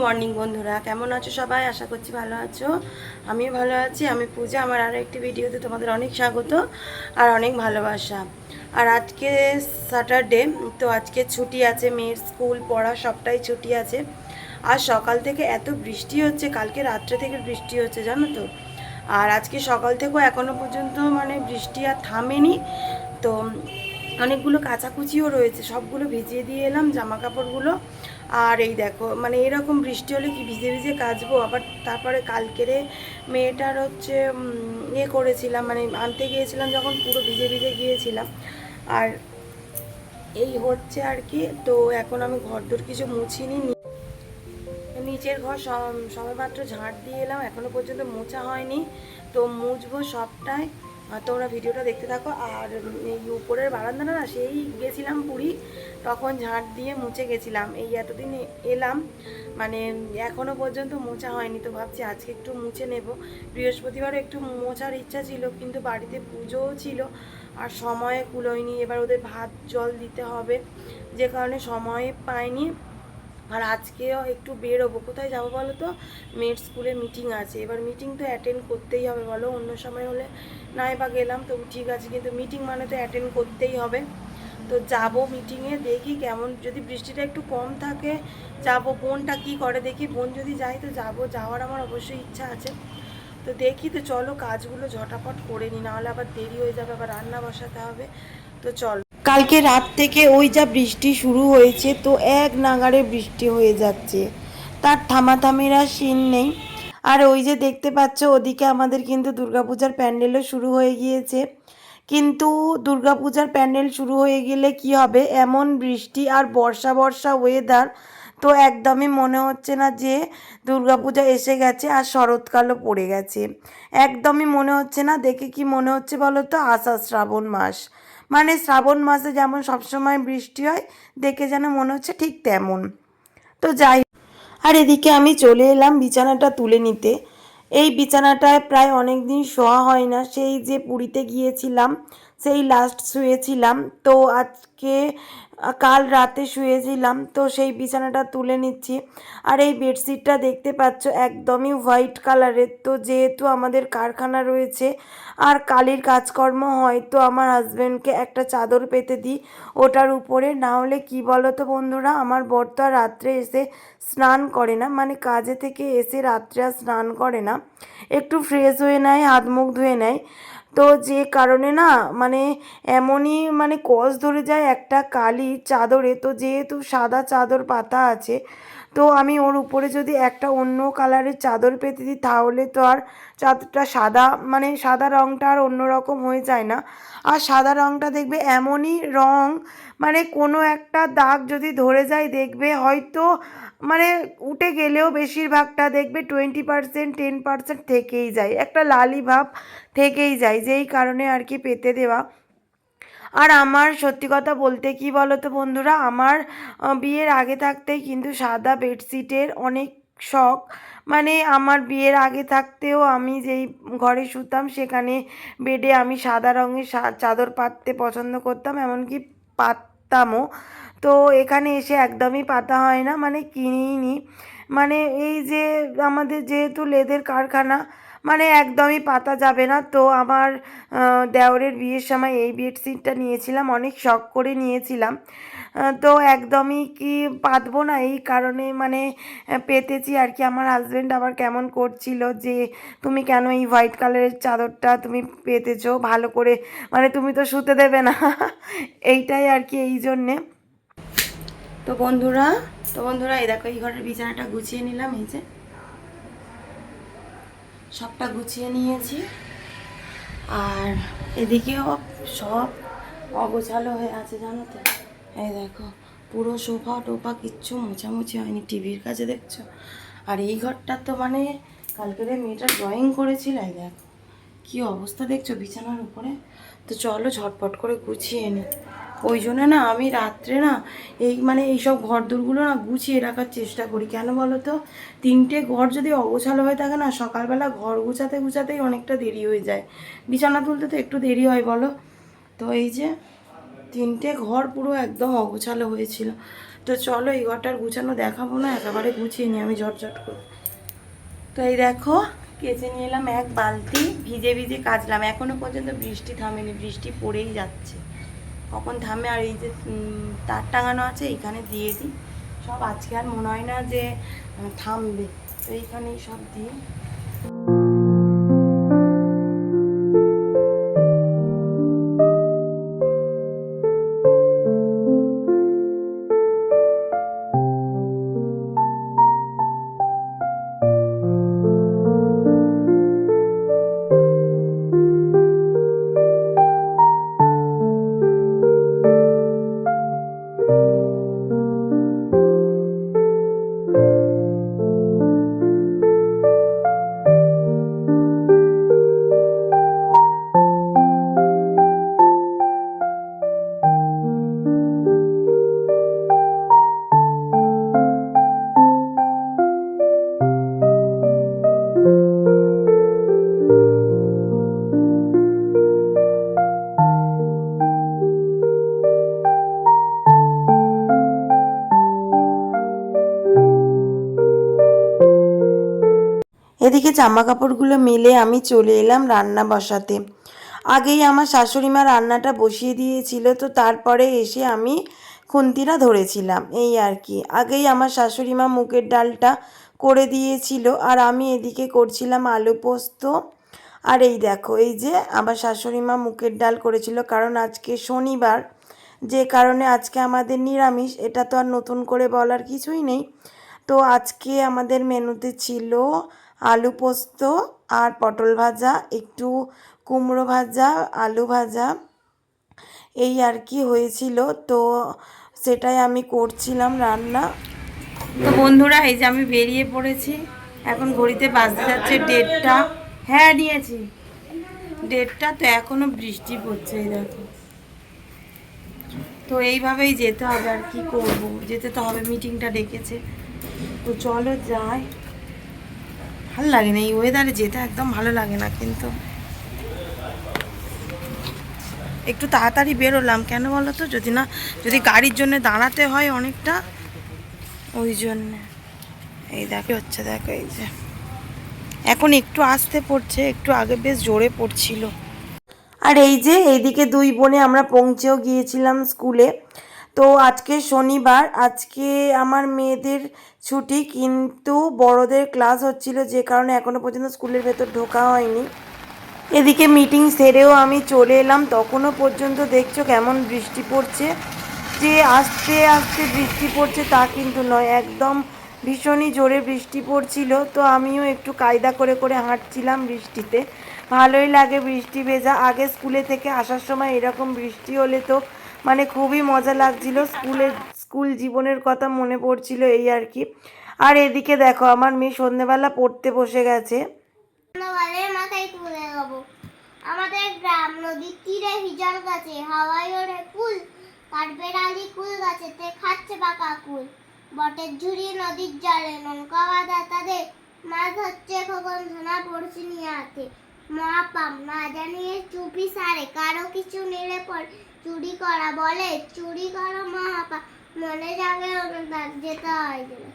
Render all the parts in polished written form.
Morning বন্ধুরা, কেমন আছো সবাই? আশা করছি ভালো আছো। আমিও ভালো আছি। আমি পূজা। আমার আরও একটি ভিডিওতে তোমাদের অনেক স্বাগত আর অনেক ভালোবাসা। আর আজকে স্যাটারডে, তো আজকে ছুটি আছে, মেয়ের স্কুল পড়া সবটাই ছুটি আছে। আর সকাল থেকে এত বৃষ্টি হচ্ছে, কালকে রাত্রে থেকে বৃষ্টি হচ্ছে জানো তো। আর আজকে সকাল থেকেও এখনও পর্যন্ত মানে বৃষ্টি আর থামেনি। তো অনেকগুলো কাচাকুচিও রয়েছে, সবগুলো ভিজিয়ে দিয়ে এলাম জামা কাপড়গুলো। আর এই দেখো, মানে এরকম বৃষ্টি হলে কি ভিজে ভিজে কাচবো? আবার তারপরে কালকেরে মেয়েটার হচ্ছে করেছিলাম, মানে আনতে গিয়েছিলাম যখন, পুরো ভিজে ভিজে গিয়েছিলাম। আর এই হচ্ছে আর কি। তো এখন আমি ঘরদোর কিছু মুছিনি, নিচের ঘর সবেমাত্র ঝাঁট দিয়ে এলাম, এখনও পর্যন্ত মোছা হয়নি। তো মুছবো সবটাই। তোমরা ভিডিওটা দেখতে থাকো। আর এই উপরের বারান্দাটা না, সেই গেছিলাম পুরী, তখন ঝাঁট দিয়ে মুছে গেছিলাম। এই এতদিন এলাম, মানে এখনও পর্যন্ত মোছা হয়নি। তো ভাবছি আজকে একটু মুছে নেব। বৃহস্পতিবারও একটু মোছার ইচ্ছা ছিল, কিন্তু বাড়িতে পুজোও ছিল আর সময়ে কুলোয়নি। এবার ওদের ভাত জল দিতে হবে, যে কারণে সময় পাইনি। আর আজকেও একটু বেরোবো। কোথায় যাবো বলো তো? মেয়ের স্কুলে মিটিং আছে, এবার মিটিং তো অ্যাটেন্ড করতেই হবে বলো। অন্য সময় হলে নাই বা গেলাম, তবু ঠিক আছে, কিন্তু মিটিং মানে তো অ্যাটেন্ড করতেই হবে। তো যাবো মিটিংয়ে, দেখি কেমন, যদি বৃষ্টিটা একটু কম থাকে যাবো। বোনটা কি করে দেখি, বোন যদি যায় তো যাবো, যাওয়ার আমার অবশ্যই ইচ্ছা আছে। তো দেখি, তো চলো কাজগুলো ঝটাপট করে নিই, নাহলে আবার দেরি হয়ে যাবে, আবার রান্না বসাতে হবে। তো চলো। কালকে রাত থেকে ওই যা বৃষ্টি শুরু হয়েছে, তো এক নাগাড়ে বৃষ্টি হয়ে যাচ্ছে, তার থামাথামিরা সিন নেই। আর ওই যে দেখতে পাচ্ছ, ওদিকে আমাদের কিন্তু দুর্গাপূজার প্যান্ডেলও শুরু হয়ে গিয়েছে। কিন্তু দুর্গাপূজার প্যান্ডেল শুরু হয়ে গেলে কি হবে, এমন বৃষ্টি আর বর্ষা বর্ষা ওয়েদার, তো একদমই মনে হচ্ছে না যে দুর্গাপূজা এসে গেছে আর শরৎকালও পড়ে গেছে। একদমই মনে হচ্ছে না। দেখে কি মনে হচ্ছে বলো তো, আষাঢ় শ্রাবণ মাস। মানে শ্রাবণ মাসে যেমন সবসময় বৃষ্টি হয়, দেখে যেন মনে হচ্ছে ঠিক তেমন। তো যাই। আর এদিকে আমি চলে এলাম বিছানাটা তুলে নিতে। এই বিছানাটায় প্রায় অনেক দিন শোয়া হয় না, সেই যে পুরীতে গিয়েছিলাম সেই লাস্ট শুয়েছিলাম। তো আজকে কাল রাতে শুয়েছিলাম, তো সেই বিছানাটা তুলে নিচ্ছি। আর এই বেডশিটটা দেখতে পাচ্ছ একদমই হোয়াইট কালারের। তো যেহেতু আমাদের কারখানা রয়েছে আর কালির কাজকর্ম হয়, তো আমার হাজব্যান্ডকে একটা চাদর পেতে দিই ওটার উপরে। না হলে কী বলো তো বন্ধুরা, আমার বর তো আর রাত্রে এসে স্নান করে না, মানে কাজে থেকে এসে রাত্রে আর স্নান করে না, একটু ফ্রেশ হয়ে নেয়, হাত মুখ ধুয়ে নেয়। তো যে কারণে না, মানে এমনই মানে কস ধরে যায় একটা কালি চাদরে। তো যেহেতু সাদা চাদর পাতা আছে, তো আমি ওর উপরে যদি একটা অন্য কালারের চাদর পেতে দিই, তাহলে তো আর চাদরটা সাদা, মানে সাদা রঙটা আর অন্যরকম হয়ে যায় না। আর সাদা রঙটা দেখবে এমনই রঙ, মানে কোনো একটা দাগ যদি ধরে যায় দেখবে হয়তো, মানে উঠে গেলেও বেশিরভাগটা দেখবে 20% 10% থেকেই যায়, একটা লালি ভাব থেকেই যায়, যেই কারণে আর কি পেতে দেওয়া। আর আমার সত্যি কথা বলতে কি বলো তো বন্ধুরা, আমার বিয়ের আগে থাকতেই কিন্তু সাদা বেডশিটের অনেক শখ। মানে আমার বিয়ের আগে থাকতেও আমি যেই ঘরে শুতাম, সেখানে বেডে আমি সাদা রঙের চাদর পাততে পছন্দ করতাম, এমনকি পাততামও। তো এখানে এসে একদমই পাতা হয় না, মানে কিনিই নি। মানে এই যে আমাদের যেহেতু লেদের কারখানা, মানে একদমই পাতা যাবে না। তো আমার দেওরের বিয়ের সময় এই বেডশিটটা নিয়েছিলাম, অনেক শখ করে নিয়েছিলাম। তো একদমই কি পাতবো না, এই কারণে মানে পেতেছি আর কি। আমার হাজব্যান্ড আবার কেমন করছিল যে তুমি কেন এই হোয়াইট কালারের চাদরটা তুমি পেতেছো, ভালো করে, মানে তুমি তো শুতে দেবে না এইটাই আর কি, এই জন্যে। তো বন্ধুরা, এই দেখো, এই ঘরের বিছানাটা গুছিয়ে নিলাম, এই যে সবটা গুছিয়ে নিয়েছি। আর এদিকেও সব অগোছালো হয়ে আছে জানো তো। এই দেখো, পুরো সোফা টোফা কিচ্ছু মোছামুছি হয়নি, টিভির কাছে দেখছো। আর এই ঘরটা তো মানে কালকের মেয়েটা ড্রয়িং করেছিল, এই দেখো কী অবস্থা দেখছো বিছানার উপরে। তো চলো ঝটপট করে গুছিয়ে নিই। ওই জন্য না আমি রাত্রে না এই মানে এইসব ঘরদোরগুলো না গুছিয়ে রাখার চেষ্টা করি। কেন বলো তো, তিনটে ঘর যদি অগোছালো হয়ে থাকে না, সকালবেলা ঘর গুছাতে গুছাতেই অনেকটা দেরি হয়ে যায়, বিছানা তুলতে তো একটু দেরি হয় বলো। তো এই যে তিনটে ঘর পুরো একদম অগোছালো হয়েছিল, তো চলো এই ঘরটার গুছানো দেখাবো না, একেবারে গুছিয়ে নিই আমি ঝটঝট করে। তো এই দেখো কেচে নিয়ে এলাম এক বালতি, ভিজে ভিজে কাচলাম, এখনও পর্যন্ত বৃষ্টি থামেনি, বৃষ্টি পড়েই যাচ্ছে, কখন থামে। আর এই যে তার টাঙানো আছে এইখানে দিয়ে দিই সব, আজকে আর মনে হয় না যে থামবে, তো এইখানেই সব দিই। এদিকে জামা কাপড়গুলো মেলে আমি চলে এলাম রান্না বসাতে। আগেই আমার শাশুড়ি মা রান্নাটা বসিয়ে দিয়েছিল, তো তারপরে এসে আমি খুন্তিটা ধরেছিলাম, এই আর কি। আগেই আমার শাশুড়ি মা মুগের ডালটা করে দিয়েছিল, আর আমি এদিকে করছিলাম আলু পোস্ত। আর এই দেখো, এই যে আমার শাশুড়ি মা মুগের ডাল করেছিল, কারণ আজকে শনিবার, যে কারণে আজকে আমাদের নিরামিষ, এটা তো আর নতুন করে বলার কিছুই নেই। তো আজকে আমাদের মেনুতে ছিল আলু পোস্ত আর পটল ভাজা, একটু কুমড়ো ভাজা, আলু ভাজা, এই আর কি হয়েছিল। তো সেটাই আমি করছিলাম রান্না। তো বন্ধুরা এই যে আমি বেরিয়ে পড়েছি, এখন ঘড়িতে বাজতে যাচ্ছে 1:30। হ্যাঁ নিয়েছি 1:30, তো এখনও বৃষ্টি পড়ছে, এই দেখো। তো এইভাবেই যেতে হবে, আর কি করব, যেতে তো হবে, মিটিংটা ডেকেছে। তো চলো যাই। ভালো লাগে না এই ওয়েদারে যেতে, একদম ভালো লাগে না। কিন্তু একটু তাড়াতাড়ি বেরোলাম, কেন বলো তো, যদি গাড়ির জন্য দাঁড়াতে হয় অনেকটা, ওই জন্যে। এই দেখো হচ্ছে, দেখো এই যে এখন একটু আস্তে পড়ছে, একটু আগে বেশ জোরে পড়ছিল। আর এই যে এইদিকে দুই বোনে আমরা পৌঁছেও গিয়েছিলাম স্কুলে। তো আজকে শনিবার, আজকে আমার মেয়েদের ছুটি, কিন্তু বড়দের ক্লাস হচ্ছিল, যে কারণে এখনও পর্যন্ত স্কুলের ভেতর ঢোকা হয়নি। এদিকে মিটিং সেরেও আমি চলে এলাম, তখনও পর্যন্ত দেখছো কেমন বৃষ্টি পড়ছে। যে আস্তে আস্তে বৃষ্টি পড়ছে তা কিন্তু নয়, একদম ভীষণই জোরে বৃষ্টি পড়ছিল। তো আমিও একটু কায়দা করে করে হাঁটছিলাম বৃষ্টিতে, ভালোই লাগে বৃষ্টি ভেজা। আগে স্কুলে থেকে আসার সময় এরকম বৃষ্টি হলে তো মানে খুবই মজা লাগছিল, স্কুল জীবনের কথা মনে পড়ছিল, এই আর কি। আর এদিকে দেখো আমার মেয়ে সন্ধ্যেবেলা পড়তে বসে গেছে। মাথায় তুলে দেবো। আমাদের গ্রাম নদীর তীরে হিজল গাছে হাওয়ায় ওড়ে ফুল, কাঠবেড়ালি কুল গাছেতে খাচ্ছে পাকা কুল, বটের ঝুড়ি নদীর জলে নৌকা বাঁধা তাদের, মাছ হচ্ছে খোকন ধনা পড়ছি নিয়ে হাতে, মহাপাপ না জানিয়ে চুপি সারে, কারো কিছু নিলে পর চুরি করা বলে, চুরি করা মহাপাপ, মনে জাগে অনুদান যেতে হয় জেলে।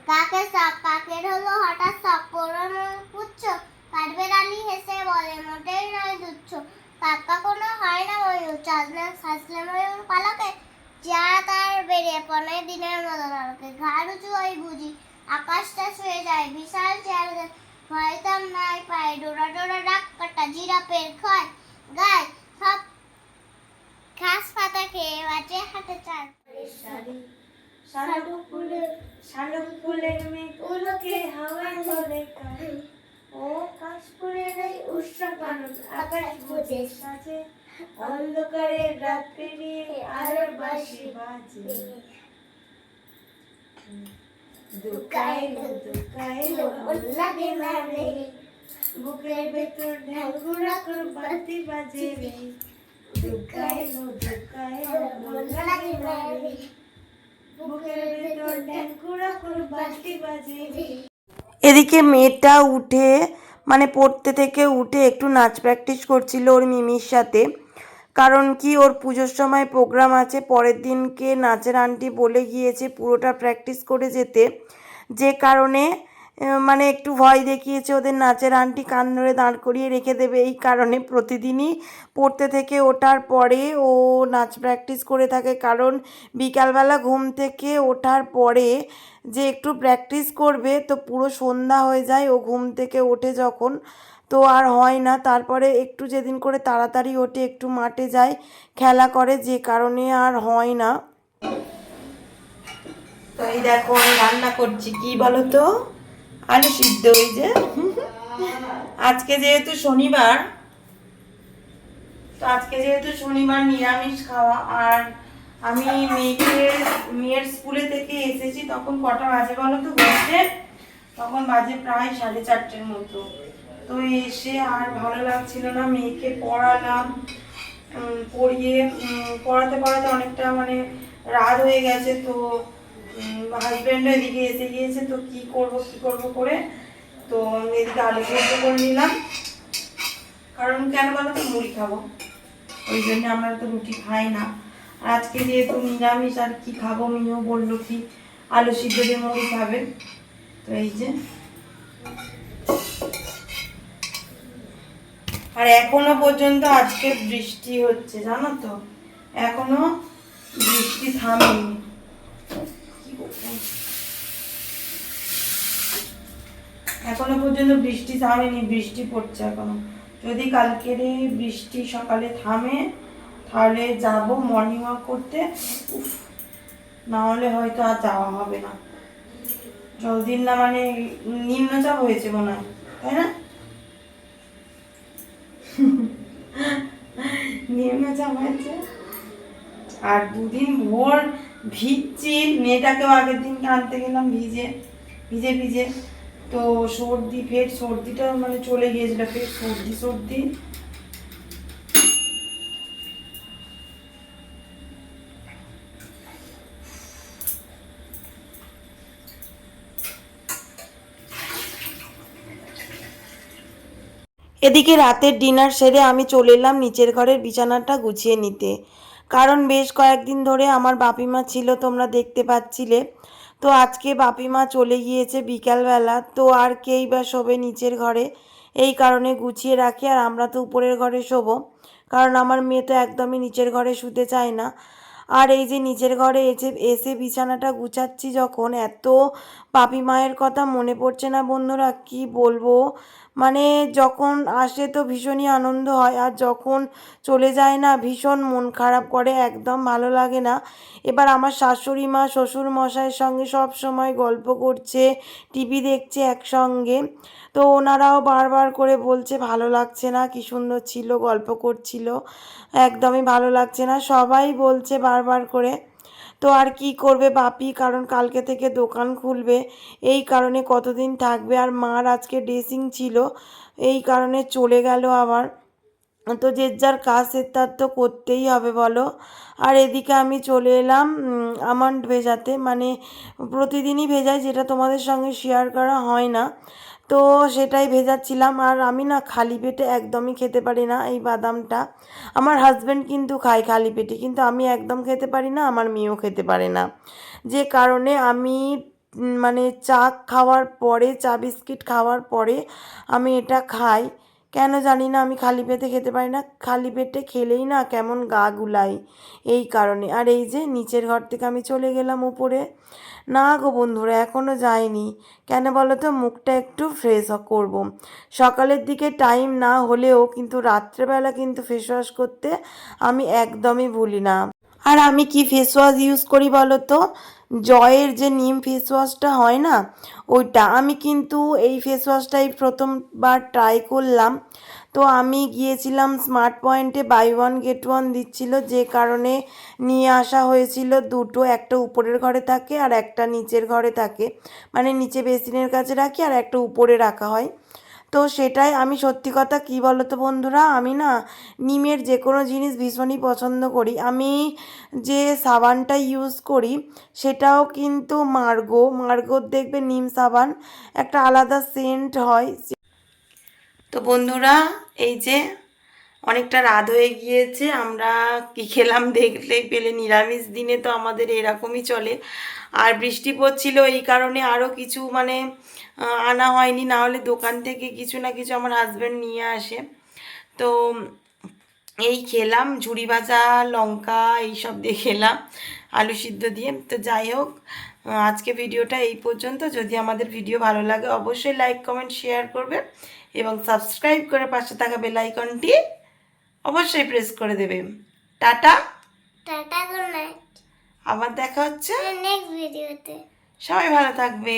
কাকের শখ, কাকের হলো হঠাৎ শখ, পুরনো পুচ্ছ, কাঠবেড়ালি হেসে বলে মোটেই নয় তুচ্ছ, কাকা কোনো হয় না ময়ূর, চাঁদনা হাসলে ময়ূর পালকে, যা তার বেড়ে পনে দিনের মতো আলোকে, ঘাড় উঁচু ওই বুঝি আকাশটা ছুঁয়ে যায় বিশাল চেয়ারে, ভয়তাম নাই পায় ডোরা ডোরা ডাক কাটা, জিরাপের খয় গায় সব ঘাস পাতা খেয়ে বাঁচে হাতে চাল। শালুক ফুলের মেঘগুলোকে হাওয়ায় তোলে কাঁধে, ও কাশফুলের এই উষ্ণ আকাশ বুঝে সাজে, অন্ধকারের রাত পেরিয়ে আলোর বাঁশি বাজে, দুকাইলো লাগে না রে, বুকের ভেতর ঢাকুরা বাতি বাজে রে, দুকাইলো লাগে না রে, এদিকে মেয়েটা উঠে মানে পড়তে থেকে উঠে একটু নাচ প্র্যাকটিস করছিল ওর মিমির সাথে। কারণ কি ওর পুজোর সময় প্রোগ্রাম আছে, পরের দিনকে নাচের আন্টি বলে গিয়েছে পুরোটা প্র্যাকটিস করে যেতে, যে কারণে মানে একটু ভয় দেখিয়েছে ওদের নাচের আন্টি কান ধরে দাঁড় করিয়ে রেখে দেবে। এই কারণে প্রতিদিনই পড়তে থেকে ওঠার পরে ও নাচ প্র্যাকটিস করে থাকে, কারণ বিকালবেলা ঘুম থেকে ওঠার পরে যে একটু প্র্যাকটিস করবে তো পুরো সন্ধ্যা হয়ে যায় ও ঘুম থেকে ওঠে যখন, তো আর হয় না। তারপরে একটু যেদিন করে তাড়াতাড়ি ওঠে একটু মাঠে যায় খেলা করে, যে কারণে আর হয় না। তো এই দেখো আমি রান্না করছি কি বলো তো, আলু সিদ্ধ। ওই যে আজকে যেহেতু শনিবার, তো আজকে যেহেতু শনিবার নিরামিষ খাওয়া, আর আমি মেয়ের স্কুলে থেকে এসেছি তখন কটা বাজে বলো তো বলতে, তখন বাজে প্রায় 4:30 মতো। তো এসে আর ভালো লাগছিল না, মেয়েকে পড়ালাম, পড়িয়ে পড়াতে পড়াতে অনেকটা মানে রাত হয়ে গেছে। তো হাজব্যান্ডও এদিকে এসে গিয়েছে, তো কি করব করে তো এদিকে আলু সেদ্ধ করে নিলাম, কারণ কেন বলো তো মুড়ি খাবো, ওই জন্য আমরা তো রুটি খাই না। আর আজকে যেহেতু নিরামিষ আর কি খাবো, মেয়েও বললো কি আলু সিদ্ধ দিয়ে মুড়ি খাবে। তো এই যে, আর এখনো পর্যন্ত আজকে বৃষ্টি হচ্ছে জানো তো, এখনো বৃষ্টি থামেনি। এখনো পর্যন্ত বৃষ্টি থামেনি, বৃষ্টি পড়ছে এখনো। যদি কালকের বৃষ্টি সকালে থামে তাহলে যাব মর্নিং ওয়াক করতে, না হলে হয়তো আর যাওয়া হবে না। যতদিন না মানে নিম্নচাপ হয়েছে মনে হয়, তাই না? নিম্নচাপ হয়েছে, আর দুদিন ভোর ভিজছি, মেয়েটাকেও আগের দিনকে আনতে গেলাম ভিজে ভিজে ভিজে, তো সর্দি, ফের সর্দিটা মানে চলে গিয়েছিল, ফের সর্দি। এদিকে রাতের ডিনার সেরে আমি চলে এলাম নিচের ঘরের বিছানাটা গুছিয়ে নিতে, কারণ বেশ কয়েকদিন ধরে আমার বাপিমা ছিল, তোমরা দেখতে পাচ্ছিলে। তো আজকে বাপিমা চলে গিয়েছে বিকালবেলা, তো আর কেই বা শোবে নিচের ঘরে, এই কারণে গুছিয়ে রাখি। আর আমরা তো উপরের ঘরে শোবো, কারণ আমার মেয়ে তো একদমই নিচের ঘরে শুতে চায় না। আর এই যে নিচের ঘরে এসে বিছানাটা গুছাচ্ছি যখন, এত বাপি মায়ের কথা মনে পড়ছে না বন্ধুরা, কি বলবো। মানে যখন আসে তো ভীষণই আনন্দ হয়, আর যখন চলে যায় না ভীষণ মন খারাপ করে, একদম ভালো লাগে না। এবার আমার শাশুড়ি মা শ্বশুর মশাইয়ের সঙ্গে সব সময় গল্প করছে, টিভি দেখছে একসঙ্গে, তো ওনারাও বারবার করে বলছে ভালো লাগছে না, কী সুন্দর ছিল, গল্প করছিল, একদমই ভালো লাগছে না, সবাই বলছে বারবার করে। তো আর কি করবে বাপি, কারণ কালকে থেকে দোকান খুলবে, এই কারণে কতদিন থাকবে, আর মার আজকে ড্রেসিং ছিল, এই কারণে চলে গেল আবার। তো যে যার কাজ সে তার তো করতেই হবে বলো। আর এদিকে আমি চলে এলাম আমন্ড ভেজাতে, মানে প্রতিদিনই ভেজাই, যেটা তোমাদের সঙ্গে শেয়ার করা হয় না, তো সেটাই ভেজাচ্ছিলাম। আর আমি না খালি পেটে একদমই খেতে পারি না এই বাদামটা, আমার হাজব্যান্ড কিন্তু খায় খালি পেটে, কিন্তু আমি একদম খেতে পারি না, আমার মেয়েও খেতে পারে না, যে কারণে আমি মানে চা খাওয়ার পরে, চা বিস্কিট খাওয়ার পরে আমি এটা খাই। কেন জানি না আমি খালি পেটে খেতে পারি না, খালি পেটে খেলেই না কেমন গা গুলাই, এই কারণে। আর এই যে নিচের ঘর থেকে আমি চলে গেলাম উপরে। না গো বন্ধুরা, এখনও যাইনি, কেন বলো তো, মুখটা একটু ফ্রেশ করব। সকালের দিকে টাইম না হলেও কিন্তু রাত্রেবেলা কিন্তু ফেস ওয়াশ করতে আমি একদমই ভুলি না। আর আমি কি ফেস ওয়াশ ইউজ করি বলো তো, জয়ের যে নিম ফেস ওয়াশটা হয় না, ওইটা। আমি কিন্তু এই ফেস ওয়াশটাই প্রথমবার ট্রাই করলাম। তো আমি গিয়েছিলাম স্মার্ট পয়েন্টে, বাই ওয়ান গেট ওয়ান দিচ্ছিল, যে কারণে নিয়ে আসা হয়েছিল দুটো, একটা উপরের ঘরে থাকে আর একটা নিচের ঘরে থাকে, মানে নিচে বেসিনের কাছে রাখি আর একটা উপরে রাখা হয়। তো সেটাই, আমি সত্যি কথা কী বলো তো বন্ধুরা, আমি না নিমের যে কোনো জিনিস ভীষণই পছন্দ করি। আমি যে সাবানটা ইউজ করি সেটাও কিন্তু মার্গোর দেখবে নিম সাবান, একটা আলাদা সেন্ট হয়। তো বন্ধুরা এই যে অনেকটা রাত হয়ে গিয়েছে। আমরা কি খেলাম দেখলেই পেলে, নিরামিষ দিনে তো আমাদের এরকমই চলে। আর বৃষ্টি পড়ছিল এই কারণে আরও কিছু মানে আনা হয়নি, না হলে দোকান থেকে কিছু না কিছু আমার হাজব্যান্ড নিয়ে আসে। তো এই খেলাম ঝুড়ি ভাজা, লঙ্কা এইসব দিয়ে খেলাম, আলু সিদ্ধ দিয়ে। তো যাই হোক, আজকে ভিডিওটা এই পর্যন্ত। যদি আমাদের ভিডিও ভালো লাগে অবশ্যই লাইক কমেন্ট শেয়ার করবে এবং সাবস্ক্রাইব করে পাশে থাকা বেল আইকনটি অবশ্যই প্রেস করে দেবে। Tata, tata, good night. আবার দেখা হচ্ছে নেক্সট ভিডিওতে। সবাই ভালো থাকবে।